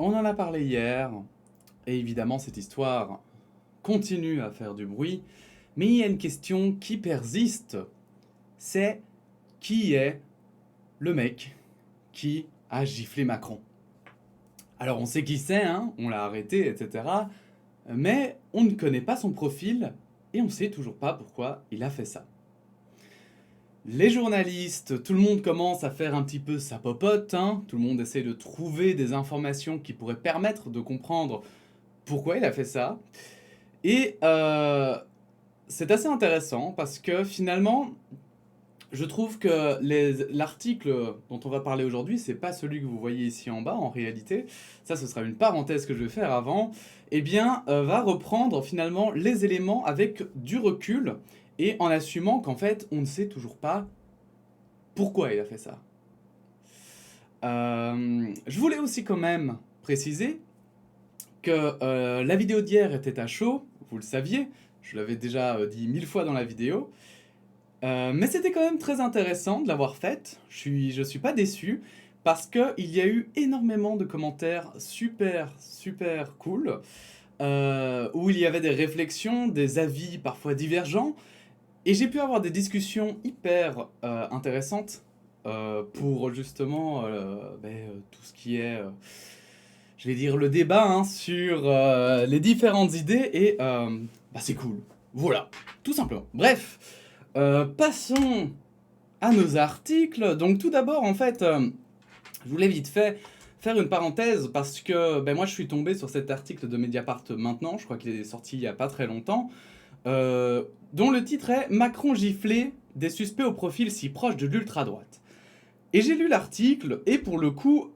On en a parlé hier, et évidemment cette histoire continue à faire du bruit, mais il y a une question qui persiste, c'est qui est le mec qui a giflé Macron? Alors on sait qui c'est, hein, on l'a arrêté, etc. Mais on ne connaît pas son profil et on ne sait toujours pas pourquoi il a fait ça. Les journalistes, tout le monde commence à faire un petit peu sa popote, hein. Tout le monde essaie de trouver des informations qui pourraient permettre de comprendre pourquoi il a fait ça. Et c'est assez intéressant parce que finalement, je trouve que l'article dont on va parler aujourd'hui, c'est pas celui que vous voyez ici en bas en réalité. Ça, ce sera une parenthèse que je vais faire avant. Eh bien, va reprendre finalement les éléments avec du recul et en assumant qu'en fait, on ne sait toujours pas pourquoi il a fait ça. Je voulais aussi quand même préciser que la vidéo d'hier était à chaud, vous le saviez, je l'avais déjà dit 1000 fois dans la vidéo, mais c'était quand même très intéressant de l'avoir faite, je suis pas déçu, parce qu'il y a eu énormément de commentaires super super cool, où il y avait des réflexions, des avis parfois divergents, et j'ai pu avoir des discussions hyper intéressantes pour justement tout ce qui est je vais dire le débat hein, sur les différentes idées et c'est cool. Voilà, tout simplement. Bref, passons à nos articles. Donc tout d'abord, en fait, je voulais vite fait faire une parenthèse parce que moi je suis tombé sur cet article de Mediapart maintenant, je crois qu'il est sorti il y a pas très longtemps, dont le titre est Macron giflé, des suspects au profil si proche de l'ultra-droite. Et j'ai lu l'article, et pour le coup,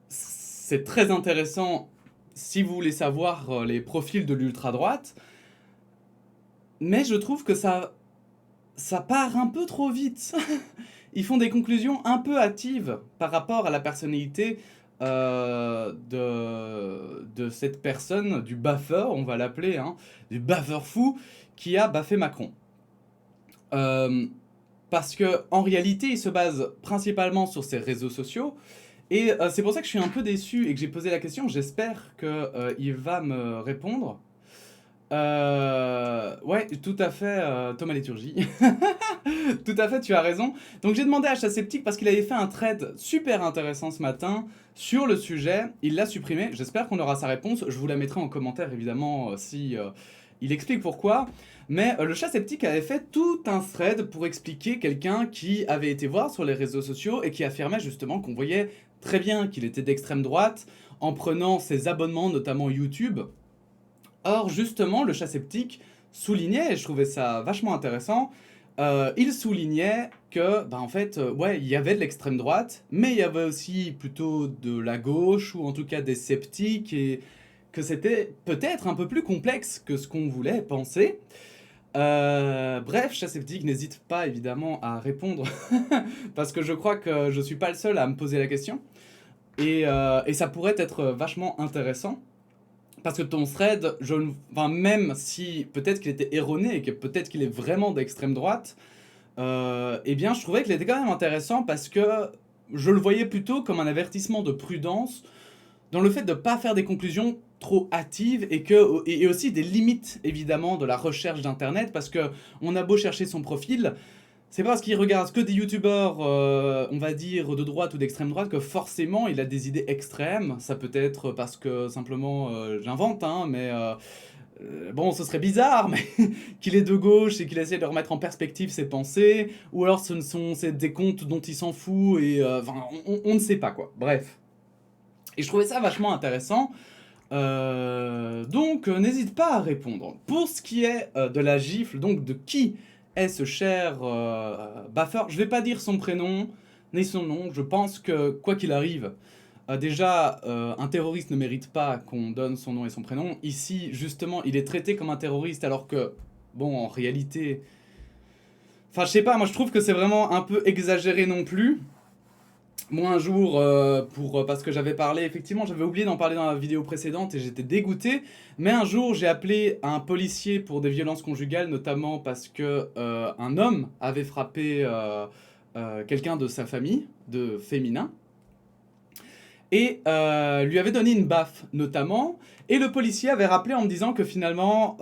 c'est très intéressant si vous voulez savoir les profils de l'ultra-droite, mais je trouve que ça part un peu trop vite. Ils font des conclusions un peu hâtives par rapport à la personnalité de cette personne, du baffeur, on va l'appeler, hein, du baffeur fou qui a baffé Macron. Euh, Parce que en réalité, il se base principalement sur ses réseaux sociaux. Et c'est pour ça que je suis un peu déçu et que j'ai posé la question. J'espère qu'il va me répondre. Ouais, tout à fait, Thomas Léturgie. Tout à fait, tu as raison. Donc j'ai demandé à Chasceptique parce qu'il avait fait un thread super intéressant ce matin sur le sujet. Il l'a supprimé. J'espère qu'on aura sa réponse. Je vous la mettrai en commentaire évidemment si il explique pourquoi. Mais le Chasceptique avait fait tout un thread pour expliquer quelqu'un qui avait été voir sur les réseaux sociaux et qui affirmait justement qu'on voyait très bien qu'il était d'extrême droite en prenant ses abonnements, notamment YouTube. Or, justement, le chat sceptique soulignait, et je trouvais ça vachement intéressant, il soulignait que, en fait, ouais, il y avait de l'extrême droite, mais il y avait aussi plutôt de la gauche, ou en tout cas des sceptiques, et que c'était peut-être un peu plus complexe que ce qu'on voulait penser. Bref, chat sceptique, n'hésite pas évidemment à répondre, parce que je crois que je suis pas le seul à me poser la question, et ça pourrait être vachement intéressant. Parce que ton thread, même si peut-être qu'il était erroné et que peut-être qu'il est vraiment d'extrême droite, eh bien je trouvais qu'il était quand même intéressant parce que je le voyais plutôt comme un avertissement de prudence dans le fait de ne pas faire des conclusions trop hâtives et aussi des limites évidemment de la recherche d'internet parce que on a beau chercher son profil, c'est pas parce qu'il regarde que des youtubeurs, on va dire, de droite ou d'extrême droite que forcément il a des idées extrêmes. Ça peut être parce que simplement j'invente, hein, mais bon, ce serait bizarre, mais qu'il est de gauche et qu'il essaie de remettre en perspective ses pensées, ou alors c'est des comptes dont il s'en fout et on ne sait pas quoi. Bref. Et je trouvais ça vachement intéressant. Donc, n'hésite pas à répondre. Pour ce qui est de la gifle, donc de qui est ce cher Baffer, je vais pas dire son prénom ni son nom. Je pense que, quoi qu'il arrive, déjà, un terroriste ne mérite pas qu'on donne son nom et son prénom. Ici, justement, il est traité comme un terroriste alors que, bon, en réalité... Enfin, je sais pas, moi je trouve que c'est vraiment un peu exagéré non plus. Moi un jour, parce que j'avais parlé, effectivement j'avais oublié d'en parler dans la vidéo précédente et j'étais dégoûté, mais un jour j'ai appelé un policier pour des violences conjugales, notamment parce que un homme avait frappé quelqu'un de sa famille, de féminin, et lui avait donné une baffe, notamment. Et le policier avait rappelé en me disant que finalement,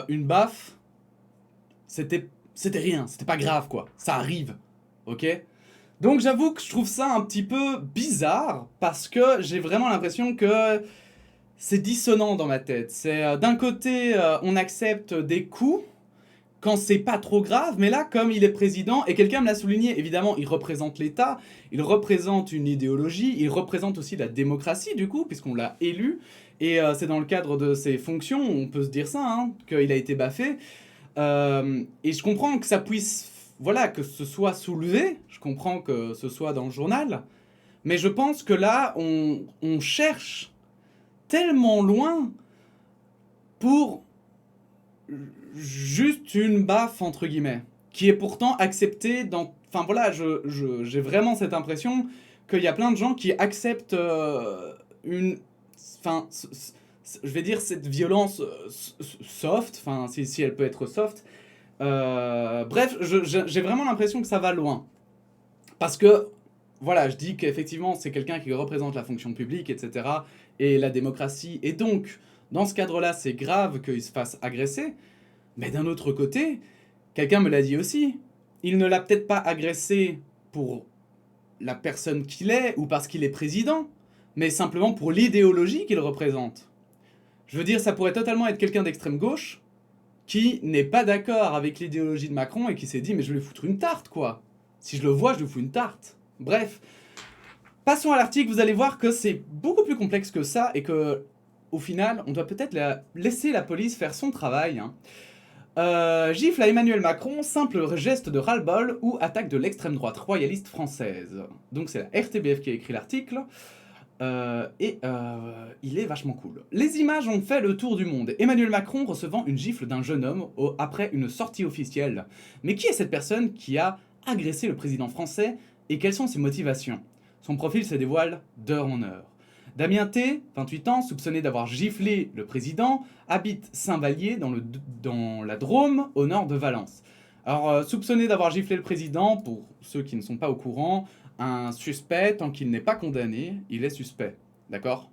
une baffe, c'était rien, c'était pas grave, quoi. Ça arrive, ok? Donc j'avoue que je trouve ça un petit peu bizarre, parce que j'ai vraiment l'impression que c'est dissonant dans ma tête. C'est d'un côté, on accepte des coups quand c'est pas trop grave, mais là, comme il est président, et quelqu'un me l'a souligné, évidemment, il représente l'État, il représente une idéologie, il représente aussi la démocratie, du coup, puisqu'on l'a élu, et c'est dans le cadre de ses fonctions, on peut se dire ça, hein, qu'il a été baffé. Et je comprends que ça puisse, voilà, que ce soit soulevé, je comprends que ce soit dans le journal, mais je pense que là, on cherche tellement loin pour juste une baffe, entre guillemets, qui est pourtant acceptée dans... Enfin voilà, j'ai vraiment cette impression qu'il y a plein de gens qui acceptent une... Enfin, je vais dire cette violence soft, enfin si elle peut être soft. Bref, j'ai vraiment l'impression que ça va loin. Parce que, voilà, je dis qu'effectivement c'est quelqu'un qui représente la fonction publique, etc. Et la démocratie. Et donc, dans ce cadre-là, c'est grave qu'il se fasse agresser. Mais d'un autre côté, quelqu'un me l'a dit aussi, il ne l'a peut-être pas agressé pour la personne qu'il est ou parce qu'il est président, mais simplement pour l'idéologie qu'il représente. Je veux dire, ça pourrait totalement être quelqu'un d'extrême gauche qui n'est pas d'accord avec l'idéologie de Macron et qui s'est dit mais je vais lui foutre une tarte quoi. Si je le vois, je lui fous une tarte. Bref, passons à l'article, vous allez voir que c'est beaucoup plus complexe que ça et que au final, on doit peut-être laisser la police faire son travail. Hein. Gifle à Emmanuel Macron, simple geste de ras-le-bol ou attaque de l'extrême droite royaliste française. Donc c'est la RTBF qui a écrit l'article. Il est vachement cool. Les images ont fait le tour du monde. Emmanuel Macron recevant une gifle d'un jeune homme après une sortie officielle. Mais qui est cette personne qui a agressé le président français et quelles sont ses motivations? Son profil se dévoile d'heure en heure. Damien T, 28 ans, soupçonné d'avoir giflé le président, habite Saint-Vallier dans la Drôme, au nord de Valence. Alors, soupçonné d'avoir giflé le président, pour ceux qui ne sont pas au courant, un suspect, tant qu'il n'est pas condamné, il est suspect. D'accord?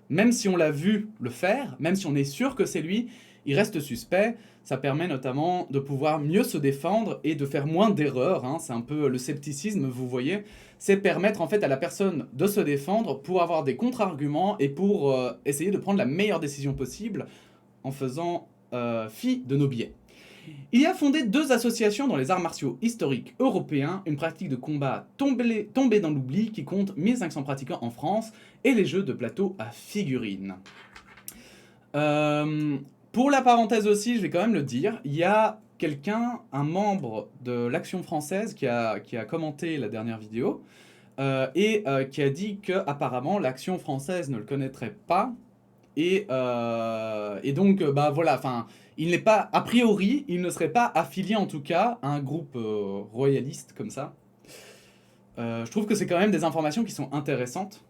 Même si on l'a vu le faire, même si on est sûr que c'est lui, il reste suspect. Ça permet notamment de pouvoir mieux se défendre et de faire moins d'erreurs. Hein. C'est un peu le scepticisme, vous voyez. C'est permettre en fait à la personne de se défendre pour avoir des contre-arguments et pour essayer de prendre la meilleure décision possible en faisant fi de nos biais. Il y a fondé 2 associations dans les arts martiaux historiques européens, une pratique de combat tombée dans l'oubli qui compte 1500 pratiquants en France, et les jeux de plateau à figurines. Pour la parenthèse aussi, je vais quand même le dire, il y a quelqu'un, un membre de l'Action française qui a commenté la dernière vidéo, qui a dit que apparemment l'Action française ne le connaîtrait pas, et donc, bah voilà, enfin, il n'est pas, a priori, il ne serait pas affilié en tout cas à un groupe royaliste comme ça. Je trouve que c'est quand même des informations qui sont intéressantes.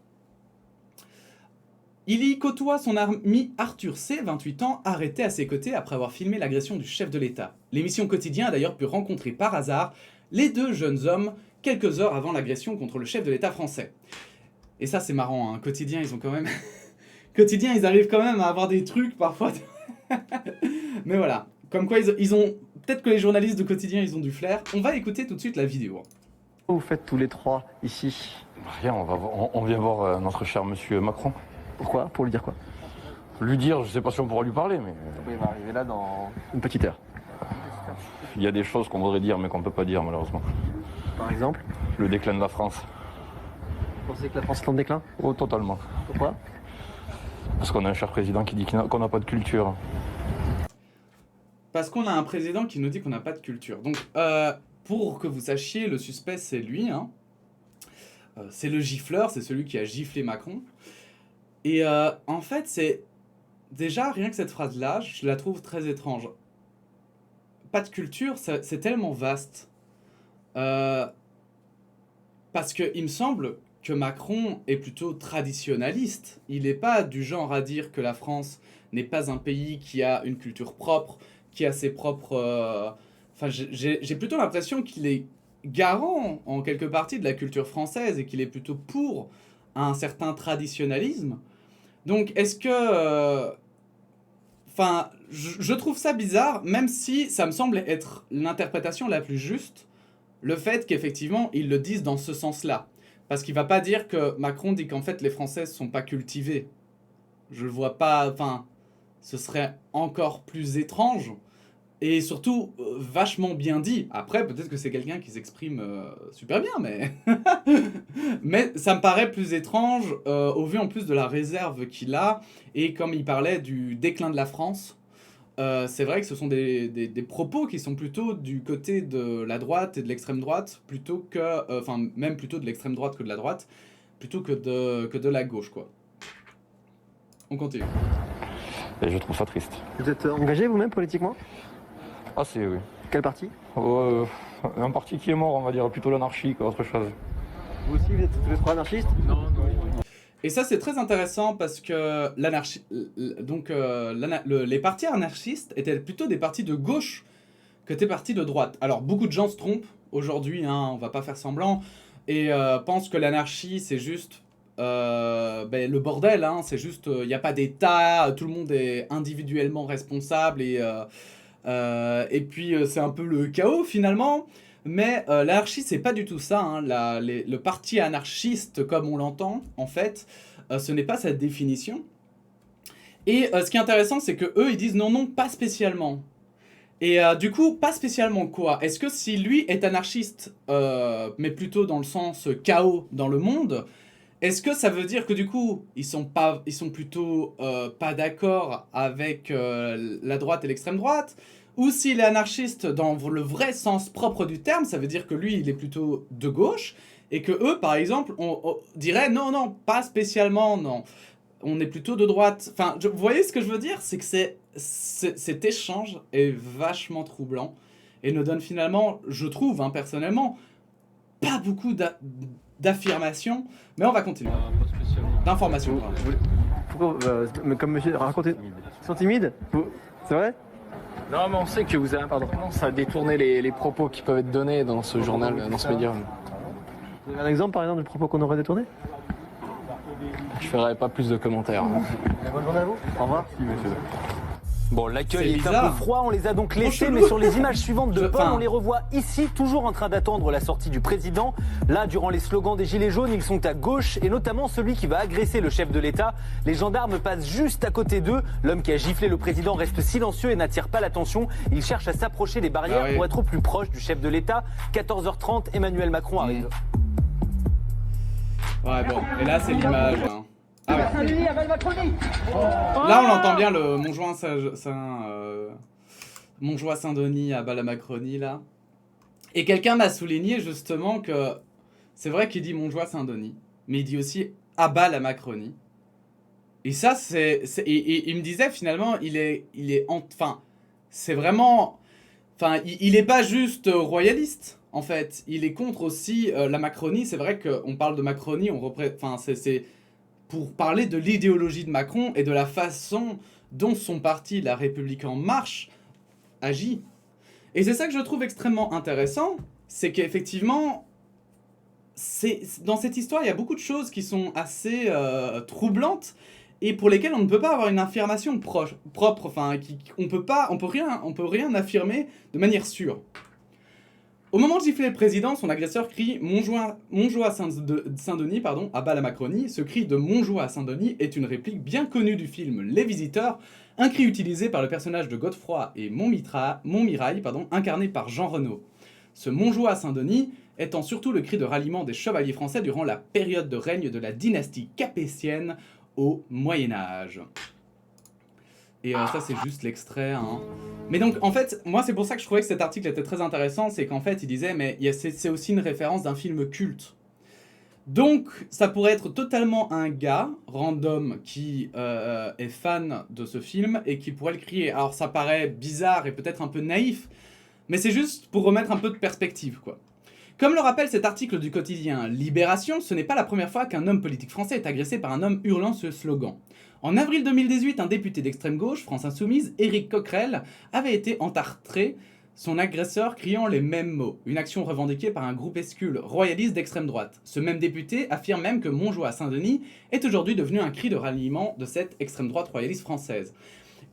Il y côtoie son ami Arthur C, 28 ans, arrêté à ses côtés après avoir filmé l'agression du chef de l'État. L'émission Quotidien a d'ailleurs pu rencontrer par hasard les 2 jeunes hommes quelques heures avant l'agression contre le chef de l'État français. Et ça c'est marrant, hein. Quotidien, ils ont quand même... Quotidien, ils arrivent quand même à avoir des trucs parfois. Mais voilà, comme quoi ils ont... Peut-être que les journalistes de Quotidien, ils ont du flair. On va écouter tout de suite la vidéo. Vous faites tous les 3 ici? Rien, on vient voir notre cher monsieur Macron. Pourquoi? Pour lui dire quoi? Lui dire, je sais pas si on pourra lui parler, mais Il va arriver là dans une petite heure. il y a des choses qu'on voudrait dire mais qu'on peut pas dire malheureusement. Par exemple? Le déclin de la France. Vous pensez que la France est en déclin? Oh, totalement. Pourquoi? Parce qu'on a un cher président qui dit qu'on n'a pas de culture. Parce qu'on a un président qui nous dit qu'on n'a pas de culture. Donc, pour que vous sachiez, le suspect, c'est lui. Hein. C'est le gifleur, c'est celui qui a giflé Macron. Et en fait, c'est... Déjà, rien que cette phrase-là, je la trouve très étrange. Pas de culture, c'est tellement vaste. Parce qu'il me semble que Macron est plutôt traditionnaliste. Il n'est pas du genre à dire que la France n'est pas un pays qui a une culture propre, qui a ses propres... Enfin, j'ai plutôt l'impression qu'il est garant, en quelque partie, de la culture française et qu'il est plutôt pour à un certain traditionnalisme. Donc, est-ce que... Enfin, je trouve ça bizarre, même si ça me semble être l'interprétation la plus juste, le fait qu'effectivement, ils le disent dans ce sens-là. Parce qu'il va pas dire que Macron dit qu'en fait, les Français sont pas cultivés. Je le vois pas... Enfin, ce serait encore plus étrange. Et surtout, vachement bien dit. Après, peut-être que c'est quelqu'un qui s'exprime super bien, mais... mais ça me paraît plus étrange, au vu en plus de la réserve qu'il a, et comme il parlait du déclin de la France, c'est vrai que ce sont des propos qui sont plutôt du côté de la droite et de l'extrême droite, plutôt que... Enfin, même plutôt de l'extrême droite que de la droite, plutôt que de la gauche, quoi. On continue. Et je trouve ça triste. Vous êtes engagé vous-même politiquement? Ah, c'est oui. Quel parti? Un parti qui est mort, on va dire, plutôt l'anarchie qu'autre chose. Vous aussi, vous êtes tous les trois anarchistes? Non. Et ça, c'est très intéressant parce que l'anarchie, donc les partis anarchistes étaient plutôt des partis de gauche que des partis de droite. Alors, beaucoup de gens se trompent aujourd'hui, hein, on va pas faire semblant, et pensent que l'anarchie, c'est juste le bordel, hein, c'est juste, il n'y a pas d'État, tout le monde est individuellement responsable, et puis c'est un peu le chaos finalement. Mais l'anarchie, c'est pas du tout ça, hein. Le parti anarchiste, comme on l'entend, en fait, ce n'est pas cette définition. Et ce qui est intéressant, c'est que eux, ils disent non, pas spécialement. Et du coup, pas spécialement quoi? Est-ce que si lui est anarchiste, mais plutôt dans le sens chaos dans le monde, est-ce que ça veut dire que du coup, ils sont plutôt pas d'accord avec la droite et l'extrême droite? Ou s'il est anarchiste dans le vrai sens propre du terme, ça veut dire que lui, il est plutôt de gauche, et que eux, par exemple, on dirait non, pas spécialement, non. On est plutôt de droite. Enfin, vous voyez ce que je veux dire? C'est que cet échange est vachement troublant, et ne donne finalement, je trouve, hein, personnellement, pas beaucoup d'affirmations, mais on va continuer. D'informations. Pourquoi, mais comme monsieur, racontez. Ils sont timides? C'est vrai? Non, mais on sait que vous avez tendance à détourner les propos qui peuvent être donnés dans ce journal, dans ce média. Vous avez un exemple, par exemple, de propos qu'on aurait détourné? Je ferai pas plus de commentaires. Bonne journée à vous. Au revoir. Bon, l'accueil est un bizarre. peu froid, on les a donc laissés, chelou. mais sur les images suivantes de Paul, Enfin. on les revoit ici, toujours en train d'attendre la sortie du président. Là, durant les slogans des Gilets jaunes, ils sont à gauche, et notamment celui qui va agresser le chef de l'État. Les gendarmes passent juste à côté d'eux. L'homme qui a giflé le président reste silencieux et n'attire pas l'attention. Il cherche à s'approcher des barrières Ah oui. pour être au plus proche du chef de l'État. 14h30, Emmanuel Macron arrive. Ouais, bon, et là, c'est l'image. Hein. Ah ouais. Là, on entend bien le Montjoie Saint-Denis à bas la Macronie, là. Et quelqu'un m'a souligné justement que c'est vrai qu'il dit Montjoie Saint-Denis, mais il dit aussi à bas la Macronie. Et ça, et il me disait finalement, enfin, c'est vraiment, enfin, il est pas juste royaliste, en fait. Il est contre aussi la Macronie. C'est vrai qu'on parle de Macronie, enfin, c'est pour parler de l'idéologie de Macron et de la façon dont son parti, La République En Marche, agit. Et c'est ça que je trouve extrêmement intéressant, c'est qu'effectivement, dans cette histoire, il y a beaucoup de choses qui sont assez troublantes et pour lesquelles on ne peut pas avoir une affirmation propre, enfin, on peut rien affirmer de manière sûre. Au moment de gifler le président, son agresseur crie Montjoie Saint-Denis, à bas la Macronie. Ce cri de Montjoie à Saint-Denis est une réplique bien connue du film Les Visiteurs, un cri utilisé par le personnage de Godefroy et Montmirail, incarné par Jean Reno. Ce Montjoie à Saint-Denis étant surtout le cri de ralliement des chevaliers français durant la période de règne de la dynastie capétienne au Moyen-Âge. Et ça, c'est juste l'extrait. Hein. Mais donc, en fait, moi, c'est pour ça que je trouvais que cet article était très intéressant, c'est qu'en fait, il disait, mais c'est aussi une référence d'un film culte. Donc, ça pourrait être totalement un gars, random, qui est fan de ce film, et qui pourrait le crier. Alors, ça paraît bizarre et peut-être un peu naïf, mais c'est juste pour remettre un peu de perspective, quoi. Comme le rappelle cet article du quotidien Libération, ce n'est pas la première fois qu'un homme politique français est agressé par un homme hurlant ce slogan. En avril 2018, un député d'extrême gauche, France Insoumise, Éric Coquerel, avait été entartré son agresseur criant les mêmes mots. Une action revendiquée par un groupuscule royaliste d'extrême droite. Ce même député affirme même que Montjoie à Saint-Denis est aujourd'hui devenu un cri de ralliement de cette extrême droite royaliste française.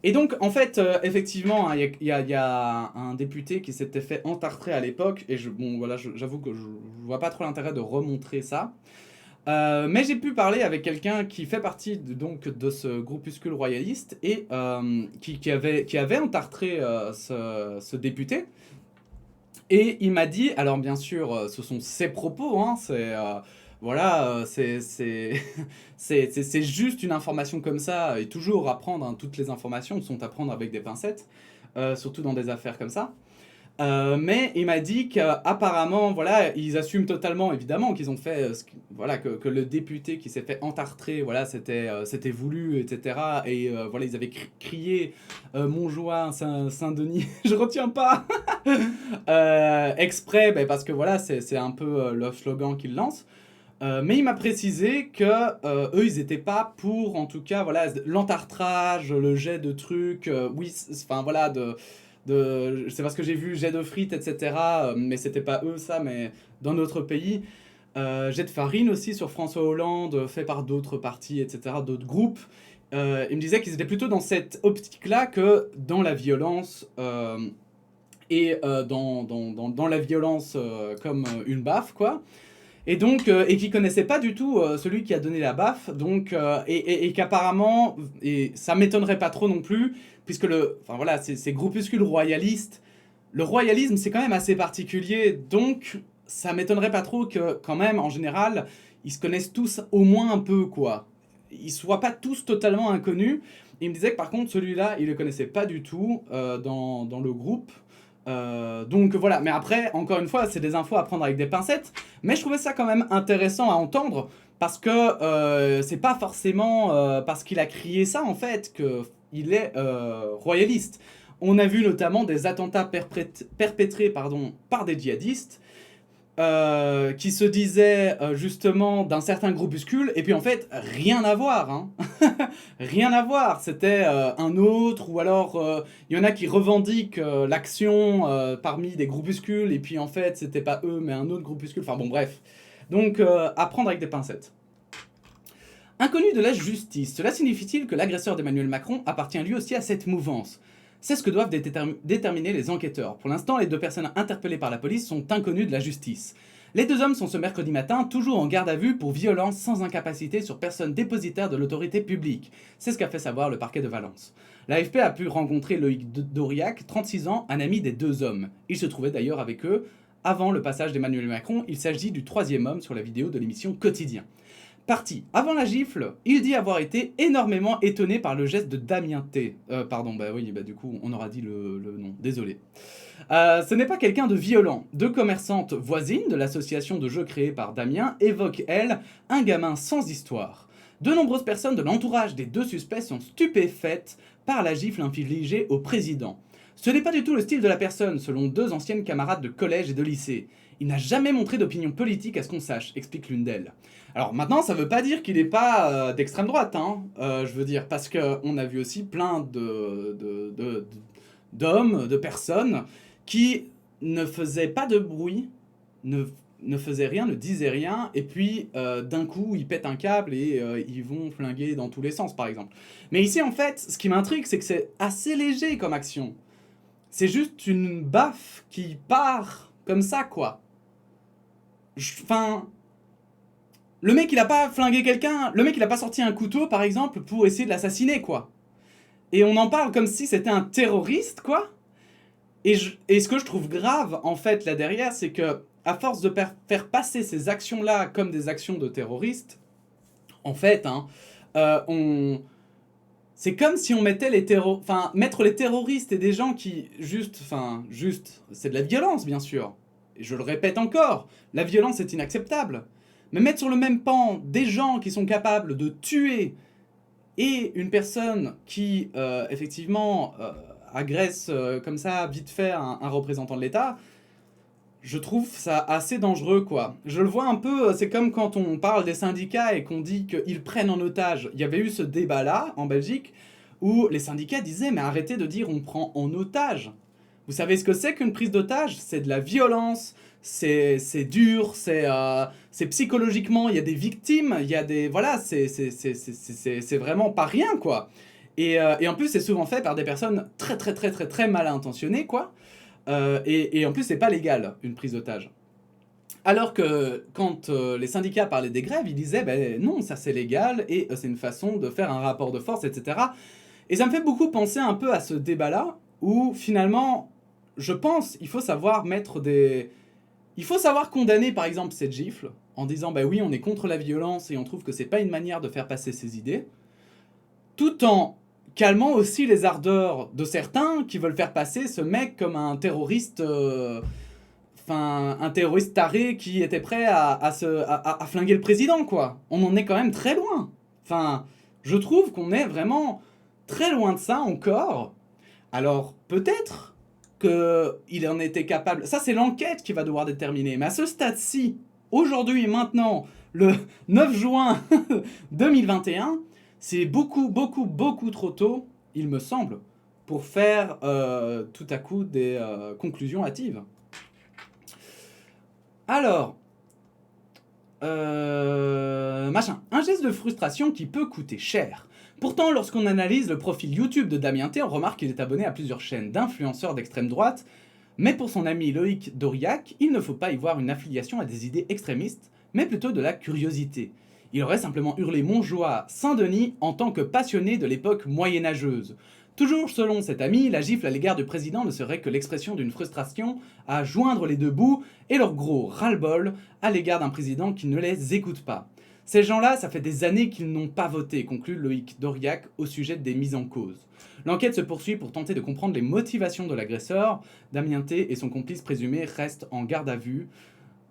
Et donc, en fait, effectivement, il y a un député qui s'était fait entartrer à l'époque, et j'avoue que je vois pas trop l'intérêt de remontrer ça. Mais j'ai pu parler avec quelqu'un qui fait partie de ce groupuscule royaliste et qui avait entartré ce député. Et il m'a dit, alors bien sûr, ce sont ses propos, hein, c'est juste une information comme ça, et toujours à prendre, hein, toutes les informations sont à prendre avec des pincettes, surtout dans des affaires comme ça. Mais il m'a dit qu'apparemment, voilà, ils assument totalement, évidemment, qu'ils ont fait, voilà, que le député qui s'est fait entartrer, voilà, c'était voulu, etc. Et voilà, ils avaient crié Montjoie, Saint-Denis, je retiens pas, exprès, parce que voilà, c'est un peu le slogan qu'ils lancent. Mais il m'a précisé que eux, ils étaient pas pour, en tout cas, voilà, l'entartrage, le jet de trucs, oui, enfin voilà, c'est parce que j'ai vu jet de frites, etc. Mais c'était pas eux, ça, mais dans notre pays. Jet de farine aussi sur François Hollande, fait par d'autres partis, etc., d'autres groupes. Ils me disaient qu'ils étaient plutôt dans cette optique-là que dans la violence, et dans la violence comme une baffe, quoi. Et donc, et qui connaissait pas du tout celui qui a donné la baffe, donc, et qu'apparemment, et ça m'étonnerait pas trop non plus, puisque enfin voilà, ces groupuscules royalistes, le royalisme c'est quand même assez particulier, donc ça m'étonnerait pas trop que quand même, en général, ils se connaissent tous au moins un peu, quoi. Ils soient pas tous totalement inconnus. Il me disait que par contre, celui-là, il le connaissait pas du tout dans le groupe. Donc voilà, mais après, encore une fois, c'est des infos à prendre avec des pincettes, mais je trouvais ça quand même intéressant à entendre, parce que c'est pas forcément parce qu'il a crié ça, en fait, qu'il est royaliste. On a vu notamment des attentats perpétrés par des djihadistes, qui se disaient justement d'un certain groupuscule, et puis en fait, rien à voir, hein. Rien à voir, c'était un autre, ou alors il y en a qui revendiquent l'action parmi des groupuscules, et puis en fait, c'était pas eux, mais un autre groupuscule, enfin bon, bref. Donc, à prendre avec des pincettes. Inconnu de la justice, cela signifie-t-il que l'agresseur d'Emmanuel Macron appartient lui aussi à cette mouvance ? C'est ce que doivent déterminer les enquêteurs. Pour l'instant, les deux personnes interpellées par la police sont inconnues de la justice. Les deux hommes sont ce mercredi matin toujours en garde à vue pour violence sans incapacité sur personne dépositaire de l'autorité publique. C'est ce qu'a fait savoir le parquet de Valence. L'AFP a pu rencontrer Loïc Dauriac, 36 ans, un ami des deux hommes. Il se trouvait d'ailleurs avec eux avant le passage d'Emmanuel Macron. Il s'agit du troisième homme sur la vidéo de l'émission Quotidien. Parti avant la gifle, il dit avoir été énormément étonné par le geste de Damien T. Du coup, on aura dit le nom, désolé. Ce n'est pas quelqu'un de violent. Deux commerçantes voisines de l'association de jeux créée par Damien évoquent, elles, un gamin sans histoire. De nombreuses personnes de l'entourage des deux suspects sont stupéfaites par la gifle infligée au président. Ce n'est pas du tout le style de la personne, selon deux anciennes camarades de collège et de lycée. Il n'a jamais montré d'opinion politique à ce qu'on sache, explique l'une d'elles. Alors maintenant, ça veut pas dire qu'il n'est pas d'extrême droite, hein, je veux dire, parce qu'on a vu aussi plein d'hommes, de personnes qui ne faisaient pas de bruit, ne faisaient rien, ne disaient rien, et puis d'un coup, ils pètent un câble et ils vont flinguer dans tous les sens, par exemple. Mais ici, en fait, ce qui m'intrigue, c'est que c'est assez léger comme action. C'est juste une baffe qui part comme ça, quoi. Enfin... Le mec, il a pas flingué quelqu'un, le mec, il a pas sorti un couteau, par exemple, pour essayer de l'assassiner, quoi. Et on en parle comme si c'était un terroriste, quoi. Et ce que je trouve grave, en fait, là derrière, c'est que, à force de faire passer ces actions-là comme des actions de terroristes, en fait, hein, c'est comme si on mettait mettre les terroristes et des gens qui, juste, c'est de la violence, bien sûr. Et je le répète encore, la violence est inacceptable. Mais mettre sur le même pan des gens qui sont capables de tuer et une personne qui, effectivement, agresse comme ça, vite fait, un représentant de l'État, je trouve ça assez dangereux, quoi. Je le vois un peu, c'est comme quand on parle des syndicats et qu'on dit qu'ils prennent en otage. Il y avait eu ce débat-là, en Belgique, où les syndicats disaient « mais arrêtez de dire on prend en otage ». Vous savez ce que c'est qu'une prise d'otage? C'est de la violence, c'est dur, c'est psychologiquement, il y a des victimes, il y a des... Voilà, c'est vraiment pas rien, quoi. Et en plus, c'est souvent fait par des personnes très mal intentionnées, quoi. Et en plus, c'est pas légal, une prise d'otage. Alors que quand les syndicats parlaient des grèves, ils disaient ben non, ça c'est légal et c'est une façon de faire un rapport de force, etc. Et ça me fait beaucoup penser un peu à ce débat-là, où finalement, je pense, il faut savoir mettre des... Il faut savoir condamner par exemple cette gifle, en disant bah oui, on est contre la violence et on trouve que c'est pas une manière de faire passer ses idées, tout en calmant aussi les ardeurs de certains qui veulent faire passer ce mec comme un terroriste... Enfin, un terroriste taré qui était prêt à flinguer le président, quoi. On en est quand même très loin. Enfin, je trouve qu'on est vraiment très loin de ça encore. Alors, peut-être qu'il en était capable... Ça, c'est l'enquête qui va devoir déterminer. Mais à ce stade-ci, aujourd'hui, maintenant, le 9 juin 2021, c'est beaucoup trop tôt, il me semble, pour faire tout à coup des conclusions hâtives. Alors, machin, un geste de frustration qui peut coûter cher. Pourtant, lorsqu'on analyse le profil YouTube de Damien T, on remarque qu'il est abonné à plusieurs chaînes d'influenceurs d'extrême droite, mais pour son ami Loïc Doriac, il ne faut pas y voir une affiliation à des idées extrémistes, mais plutôt de la curiosité. Il aurait simplement hurlé Montjoie Saint-Denis en tant que passionné de l'époque moyenâgeuse. Toujours selon cet ami, la gifle à l'égard du président ne serait que l'expression d'une frustration à joindre les deux bouts et leur gros ras-le-bol à l'égard d'un président qui ne les écoute pas. Ces gens-là, ça fait des années qu'ils n'ont pas voté, conclut Loïc Doriac au sujet des mises en cause. L'enquête se poursuit pour tenter de comprendre les motivations de l'agresseur. Damien T et son complice présumé restent en garde à vue.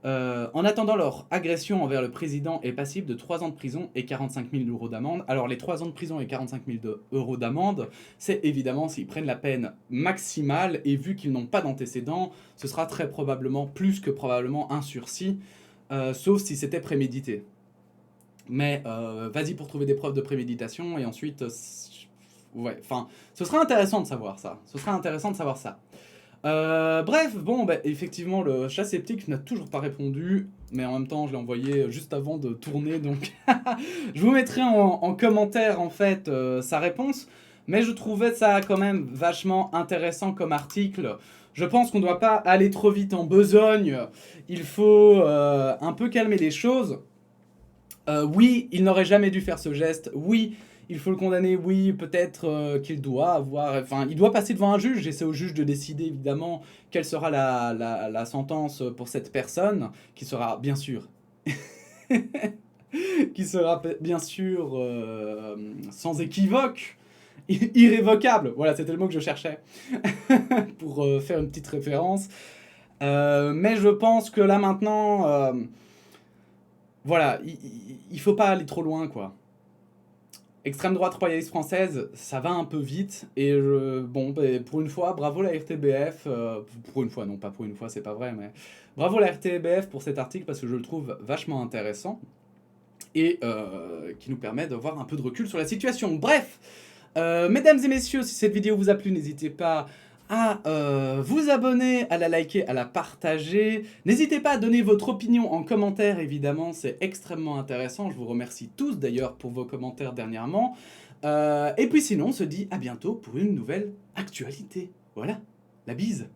En attendant, leur agression envers le président est passible de 3 ans de prison et 45 000 € d'amende. Alors les 3 ans de prison et 45 000 € d'amende, c'est évidemment s'ils prennent la peine maximale, et vu qu'ils n'ont pas d'antécédents, ce sera très probablement, plus que probablement, un sursis, sauf si c'était prémédité. Mais vas-y pour trouver des preuves de préméditation, et ensuite... ouais, enfin, ce sera intéressant de savoir ça. Bref, bon, bah, effectivement, le chat sceptique n'a toujours pas répondu, mais en même temps, je l'ai envoyé juste avant de tourner, donc je vous mettrai en commentaire, en fait, sa réponse, mais je trouvais ça quand même vachement intéressant comme article. Je pense qu'on ne doit pas aller trop vite en besogne, il faut un peu calmer les choses. Oui, il n'aurait jamais dû faire ce geste, oui, il faut le condamner, oui, peut-être qu'il doit avoir... Enfin, il doit passer devant un juge, et c'est au juge de décider, évidemment, quelle sera la sentence pour cette personne, qui sera, bien sûr... qui sera, bien sûr, sans équivoque, irrévocable. Voilà, c'était le mot que je cherchais, pour faire une petite référence. Mais je pense que là, maintenant... voilà, il faut pas aller trop loin, quoi. Extrême droite royaliste française, ça va un peu vite, et bon, bah, pour une fois, bravo la RTBF, pour une fois, non pas pour une fois, c'est pas vrai, mais bravo la RTBF pour cet article, parce que je le trouve vachement intéressant, et qui nous permet d'avoir un peu de recul sur la situation. Bref, mesdames et messieurs, si cette vidéo vous a plu, n'hésitez pas à vous abonner, à la liker, à la partager. N'hésitez pas à donner votre opinion en commentaire, évidemment, c'est extrêmement intéressant. Je vous remercie tous d'ailleurs pour vos commentaires dernièrement. Et puis sinon, on se dit à bientôt pour une nouvelle actualité. Voilà, la bise.